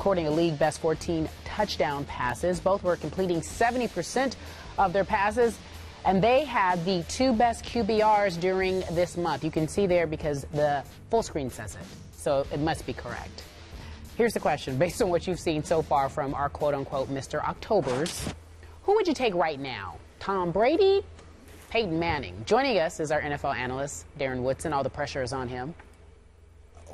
recording a league best 14 touchdown passes. Both were completing 70% of their passes, and they had the 2 best QBRs during this month. You can see there because the full screen says it, so it must be correct. Here's the question, based on what you've seen so far from our quote-unquote Mr. Octobers, who would you take right now? Tom Brady, Peyton Manning? Joining us is our NFL analyst, Darren Woodson. All the pressure is on him.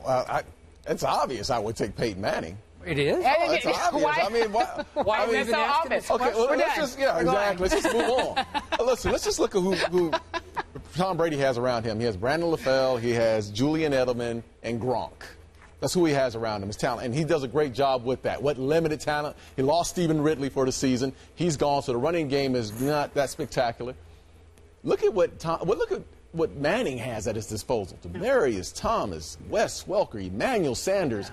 Well, it's obvious I would take Peyton Manning. It is? Oh, it's obvious. Why? I mean, why is it so obvious? Okay, well, let's done. just, yeah, exactly. Let's just move on. Listen, let's just look at who Tom Brady has around him. He has Brandon LaFell, he has Julian Edelman, and Gronk. That's who he has around him, his talent. And he does a great job with that. What limited talent. He lost Stephen Ridley for the season. He's gone, so the running game is not that spectacular. Look at what Manning has at his disposal. Demaryius Thomas, Wes Welker, Emmanuel Sanders,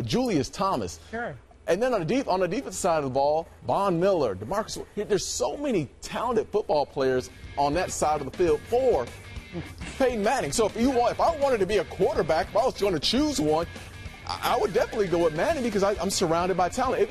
Julius Thomas. Sure. And then on the defensive side of the ball, Von Miller, DeMarcus. There's so many talented football players on that side of the field for Peyton Manning. So if I wanted to be a quarterback, if I was going to choose one, I would definitely go with Manning because I'm surrounded by talent.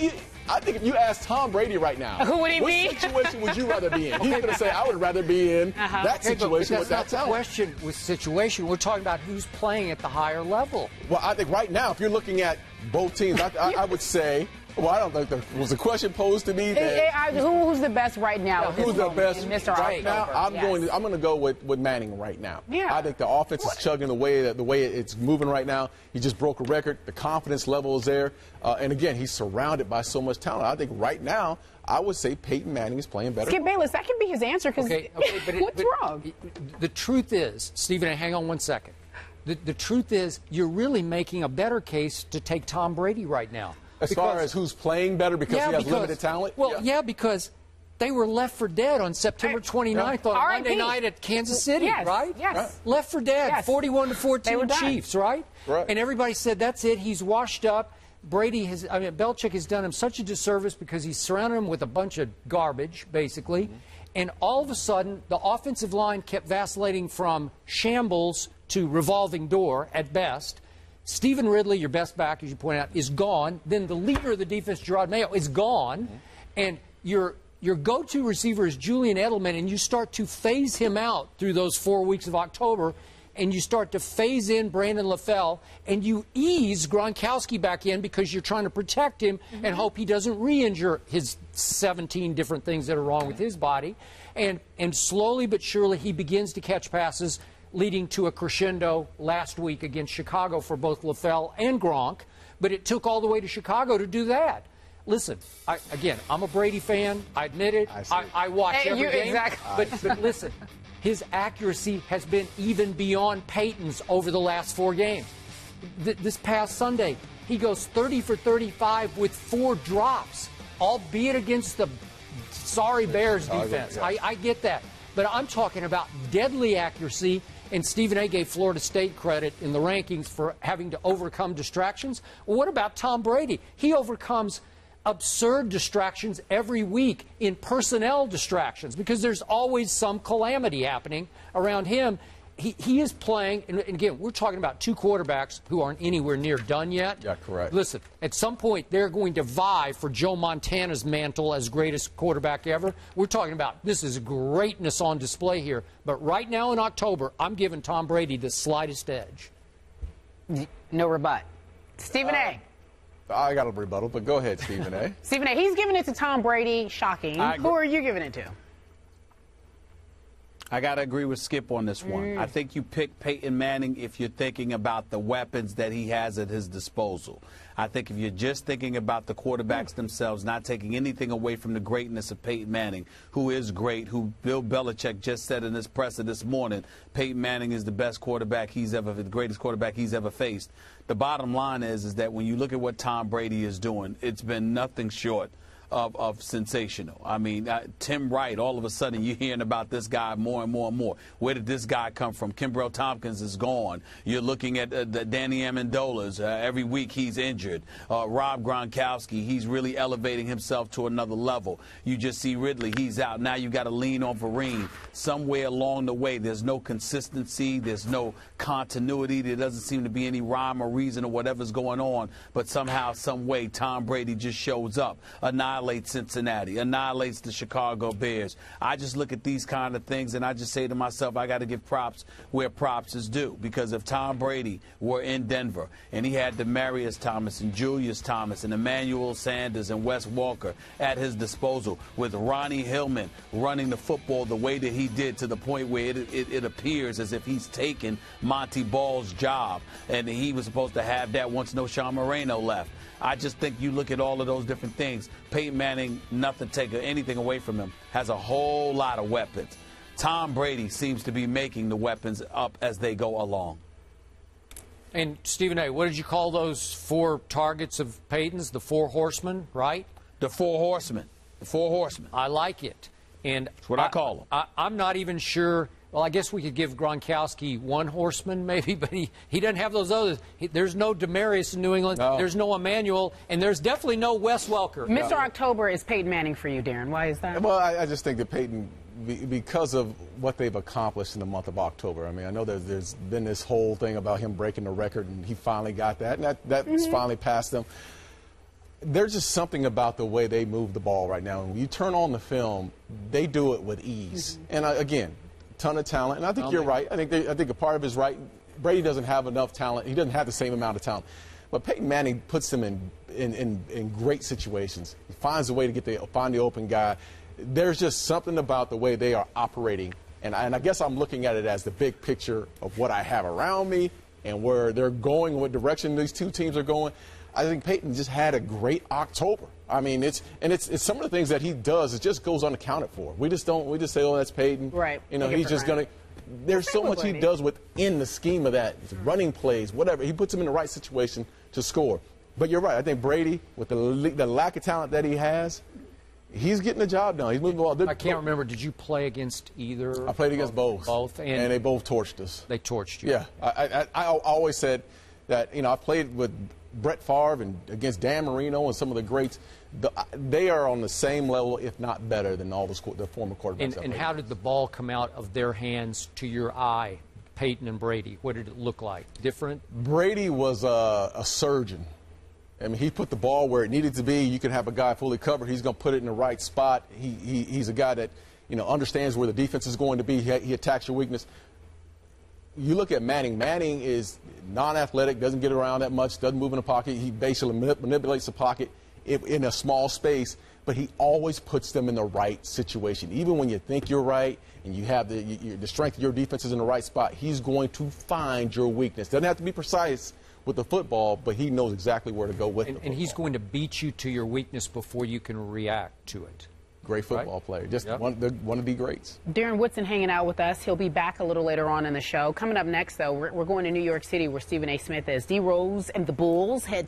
I think if you ask Tom Brady right now, who would he be? What situation would you rather be in? He's going to say, I would rather be in that situation but with that that's not talent. the question with situation. We're talking about who's playing at the higher level. Well, I think right now, if you're looking at both teams, I would say, well, I don't think there was a question posed to me that Who's the best right now? who's the best Mr. right now? October? I'm going to go with Manning right now. Yeah. I think the offense is chugging the way it's moving right now. He just broke a record. The confidence level is there, and again, he's surrounded by so much talent. I think right now, I would say Peyton Manning is playing better. Skip Bayless, that could be his answer. Because what's wrong? The truth is, Stephen, hang on one second. The truth is, you're really making a better case to take Tom Brady right now. As far as who's playing better because he has limited talent? Well, yeah, because they were left for dead on September 29th on a Monday night at Kansas City, right? Yes. Right. Left for dead, 41-14 Chiefs, right? And everybody said, that's it, he's washed up. Belichick has done him such a disservice because he's surrounded him with a bunch of garbage, basically. And all of a sudden, the offensive line kept vacillating from shambles to revolving door at best. Stephen Ridley, your best back, as you point out, is gone. Then the leader of the defense, Gerard Mayo, is gone. And your go-to receiver is Julian Edelman, and you start to phase him out through those 4 weeks of October, and you start to phase in Brandon LaFell, and you ease Gronkowski back in because you're trying to protect him and hope he doesn't re-injure his 17 different things that are wrong with his body. And slowly but surely he begins to catch passes, leading to a crescendo last week against Chicago for both LaFell and Gronk. But it took all the way to Chicago to do that. Listen, I'm a Brady fan. I admit it. I watch every game. Exactly. But listen, his accuracy has been even beyond Peyton's over the last 4 games. This past Sunday, he goes 30 for 35 with 4 drops, albeit against the sorry Bears defense. I get that. But I'm talking about deadly accuracy, and Stephen A. gave Florida State credit in the rankings for having to overcome distractions. Well, what about Tom Brady? He overcomes absurd distractions every week in personnel distractions because there's always some calamity happening around him. He is playing, and again, we're talking about 2 quarterbacks who aren't anywhere near done yet. Yeah, correct. Listen, at some point, they're going to vie for Joe Montana's mantle as greatest quarterback ever. We're talking about this is greatness on display here. But right now in October, I'm giving Tom Brady the slightest edge. No rebut. Stephen A. I got a rebuttal, but go ahead, Stephen A. Stephen A. He's giving it to Tom Brady. Shocking. Who are you giving it to? I got to agree with Skip on this one. I think you pick Peyton Manning if you're thinking about the weapons that he has at his disposal. I think if you're just thinking about the quarterbacks themselves, not taking anything away from the greatness of Peyton Manning, who is great, who Bill Belichick just said in his presser this morning, Peyton Manning is the best quarterback the greatest quarterback he's ever faced. The bottom line is that when you look at what Tom Brady is doing, it's been nothing short of sensational. I mean, Tim Wright, all of a sudden you're hearing about this guy more and more and more. Where did this guy come from? Kimbrel Tompkins is gone. You're looking at Danny Amendola's. Every week he's injured. Rob Gronkowski, he's really elevating himself to another level. You just see Ridley, he's out. Now you got to lean on Vereen. Somewhere along the way, there's no consistency. There's no continuity. There doesn't seem to be any rhyme or reason or whatever's going on. But somehow, some way, Tom Brady just shows up, annihilates Cincinnati, annihilates the Chicago Bears. I just look at these kind of things and I just say to myself, I got to give props where props is due. Because if Tom Brady were in Denver and he had Demaryius Thomas and Julius Thomas and Emmanuel Sanders and Wes Walker at his disposal, with Ronnie Hillman running the football the way that he did, to the point where it appears as if he's taken Monty Ball's job, and he was supposed to have that once no Sean Moreno left. I just think you look at all of those different things. Peyton Manning, nothing take anything away from him, has a whole lot of weapons. Tom Brady seems to be making the weapons up as they go along. And Stephen A., what did you call those 4 targets of Peyton's? The 4 horsemen, right? The 4 horsemen. The 4 horsemen. I like it. And that's what I call them. I'm not even sure. Well, I guess we could give Gronkowski 1 horseman maybe, but he doesn't have those others. There's no Demaryius in New England. No. There's no Emmanuel, and there's definitely no Wes Welker. Mr. October is Peyton Manning for you, Darren. Why is that? Well, I just think that Peyton, because of what they've accomplished in the month of October. I mean, I know there's been this whole thing about him breaking the record, and he finally got that, and that's finally passed them. There's just something about the way they move the ball right now. And when you turn on the film, they do it with ease. And again, ton of talent. And I think you're right. I think a part of it is right. Brady doesn't have enough talent. He doesn't have the same amount of talent. But Peyton Manning puts them in great situations. He finds a way to find the open guy. There's just something about the way they are operating. And I guess I'm looking at it as the big picture of what I have around me and where they're going, what direction these two teams are going. I think Peyton just had a great October. I mean, it's some of the things that he does, it just goes unaccounted for. We just say, oh, that's Peyton. Right. You know, he's just going to. There's so much he does within the scheme of that, running plays, whatever. He puts him in the right situation to score. But you're right. I think Brady, with the lack of talent that he has, he's getting the job done. He's moving the ball. I can't remember. Did you play against either? I played against both. Both, and they both torched us. They torched you. Yeah. I always said that, you know, I played with Brett Favre and against Dan Marino and some of the greats. They are on the same level, if not better, than all the former quarterbacks. And how did the ball come out of their hands to your eye, Peyton and Brady? What did it look like? Different? Brady was a surgeon. I mean, he put the ball where it needed to be. You can have a guy fully covered. He's going to put it in the right spot. He's a guy that, you know, understands where the defense is going to be. He attacks your weakness. You look at Manning. Manning is non-athletic, doesn't get around that much, doesn't move in the pocket. He basically manipulates the pocket in a small space, but he always puts them in the right situation. Even when you think you're right and you have the strength of your defense is in the right spot, he's going to find your weakness. Doesn't have to be precise with the football, but he knows exactly where to go with it. And he's going to beat you to your weakness before you can react to it. Great football player. Just one of the greats. Darren Woodson hanging out with us. He'll be back a little later on in the show. Coming up next, though, we're going to New York City where Stephen A. Smith is. D. Rose and the Bulls head to